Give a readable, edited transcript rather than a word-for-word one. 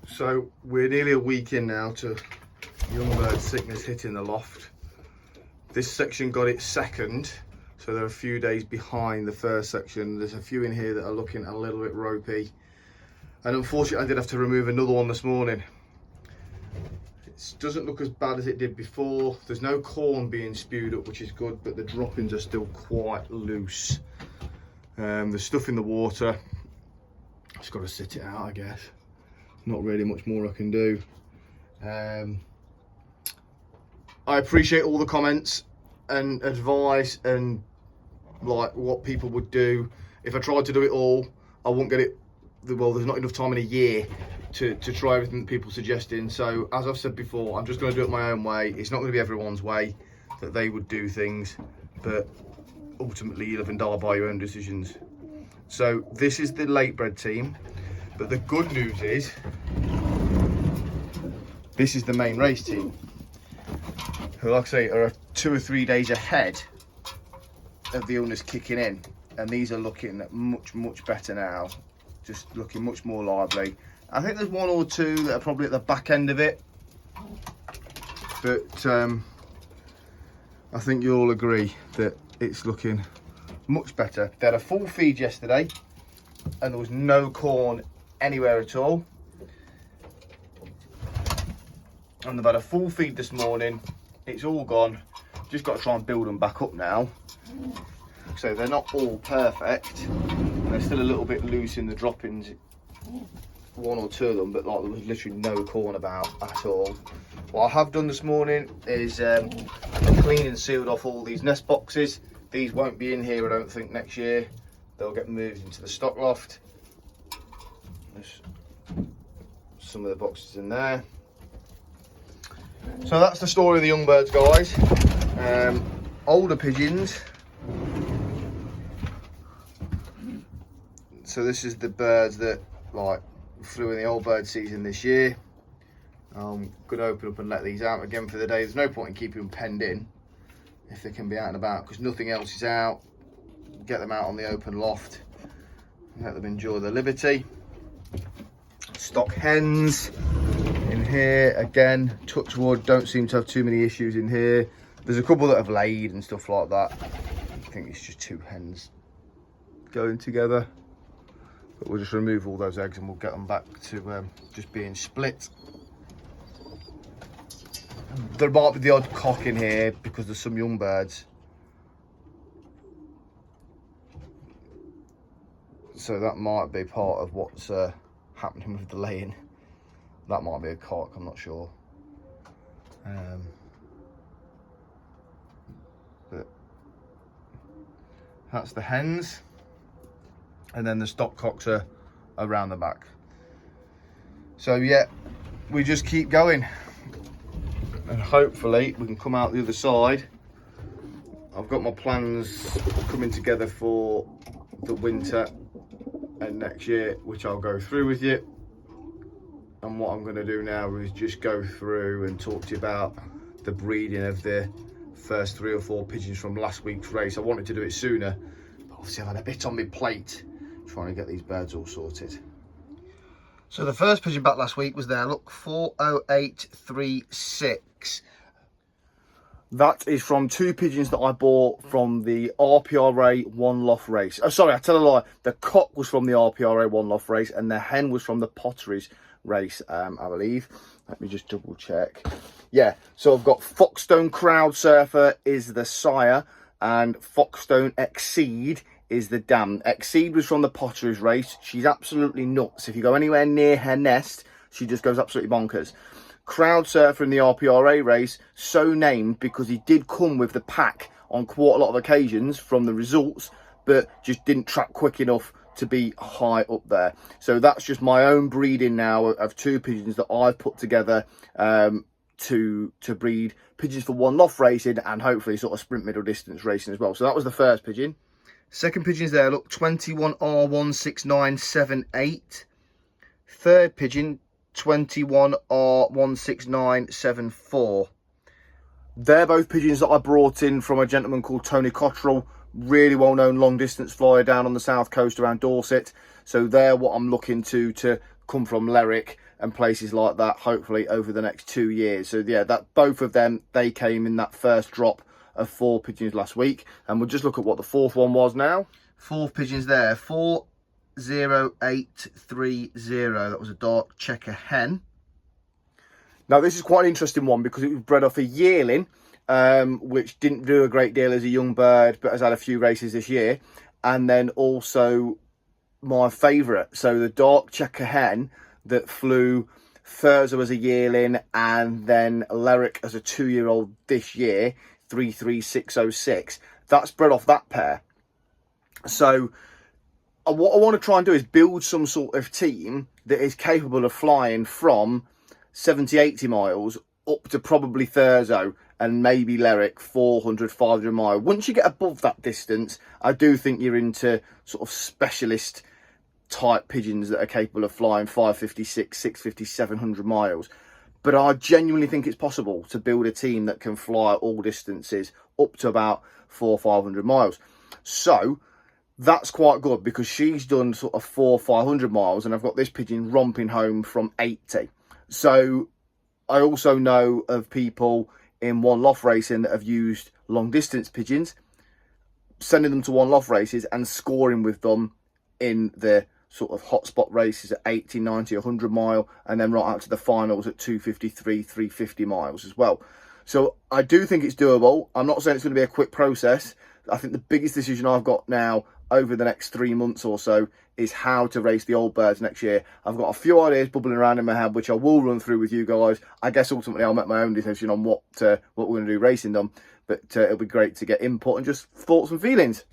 So we're nearly a week in now to young bird sickness hitting the loft. This section got its second, so they're a few days behind the first section. There's a few in here that are looking a little bit ropey. And unfortunately I did have to remove another one this morning. It doesn't look as bad as it did before. There's no corn being spewed up, which is good, but the droppings are still quite loose. There's stuff in the water. Just got to sit it out, I guess. Not really much more I can do. I appreciate all the comments and advice and like what people would do. If I tried to do it all, I wouldn't get it. Well, there's not enough time in a year to try everything that people are suggesting. So as I've said before, I'm just going to do it my own way. It's not going to be everyone's way that they would do things, but ultimately you live and die by your own decisions. So this is the late bred team, but the good news is this is the main race team, who, like I say, are 2 or 3 days ahead of the owners kicking in, and these are looking much better now, just looking much more lively. I think there's 1 or 2 that are probably at the back end of it, but I think you'll all agree that it's looking much better. They had a full feed yesterday and there was no corn anywhere at all, and they've had a full feed this morning. It's all gone. Just got to try and build them back up now, so they're not all perfect. They're still a little bit loose in the droppings, 1 or 2 of them, but like there was literally no corn about at all. What I have done this morning is clean and sealed off all these nest boxes. These won't be in here, I don't think, next year. They'll get moved into the stock loft. There's some of the boxes in there. So that's the story of the young birds, guys. Older pigeons. So this is the birds that like flew in the old bird season this year. I'm going to open up and let these out again for the day. There's no point in keeping them penned in if they can be out and about, because nothing else is out. Get them out on the open loft, let them enjoy their liberty. Stock hens in here again, touch wood, don't seem to have too many issues in here. There's a couple that have laid and stuff like that. I think it's just 2 hens going together, but we'll just remove all those eggs and we'll get them back to just being split. There might be the odd cock in here because there's some young birds, so that might be part of what's happening with the laying. That might be a cock, I'm not sure. But that's the hens, and then the stock cocks are around the back. So yeah, we just keep going, and hopefully we can come out the other side. I've got my plans coming together for the winter and next year, which I'll go through with you. And what I'm going to do now is just go through and talk to you about the breeding of the first 3 or 4 pigeons from last week's race. I wanted to do it sooner, but obviously I've had a bit on my plate trying to get these birds all sorted. So the first pigeon back last week was there, look, 40836. That is from 2 pigeons that I bought from the RPRA One Loft race. Oh, sorry, I tell a lie. The cock was from the RPRA One Loft race and the hen was from the Potteries race, I believe. Let me just double check. Yeah, so I've got Foxstone Crowd Surfer is the sire and Foxstone Exceed is the dam. Exceed was from the Potteries race. She's absolutely nuts. If you go anywhere near her nest, she just goes absolutely bonkers. Crowd Surfer in the RPRA race, so named because he did come with the pack on quite a lot of occasions from the results, but just didn't track quick enough to be high up there. So that's just my own breeding now of 2 pigeons that I've put together to breed pigeons for One Loft racing and hopefully sort of sprint middle distance racing as well. So that was the first pigeon. Second pigeon's there, look, 21R16978. Third pigeon, 21R16974. They're both pigeons that I brought in from a gentleman called Tony Cottrell, really well known long distance flyer down on the south coast around Dorset. So they're what I'm looking to come from Lerwick and places like that, hopefully over the next 2 years. So yeah, that both of them, they came in that first drop of 4 pigeons last week. And we'll just look at what the fourth one was now. Fourth pigeons there, 40830. That was a dark checker hen. Now this is quite an interesting one because it was bred off a yearling, which didn't do a great deal as a young bird, but has had a few races this year. And then also my favourite, so the dark checker hen that flew Thurso as a yearling and then Lerwick as a 2-year-old this year, 33606. That's bred off that pair. So what I want to try and do is build some sort of team that is capable of flying from 70, 80 miles up to probably Thurso and maybe Lerwick 400, 500 miles. Once you get above that distance, I do think you're into sort of specialist type pigeons that are capable of flying 556, 650, 700 miles. But I genuinely think it's possible to build a team that can fly all distances up to about 400, 500 miles. So that's quite good because she's done sort of 400, 500 miles and I've got this pigeon romping home from 80. So I also know of people in one loft racing that have used long distance pigeons, sending them to one loft races and scoring with them in the sort of hotspot races at 80, 90, 100 mile, and then right out to the finals at 253, 350 miles as well. So I do think it's doable. I'm not saying it's going to be a quick process. I think the biggest decision I've got now over the next 3 months or so is how to race the old birds next year. I've got a few ideas bubbling around in my head, which I will run through with you guys. I guess ultimately I'll make my own decision on what we're going to do racing them, but it'll be great to get input and just thoughts and feelings.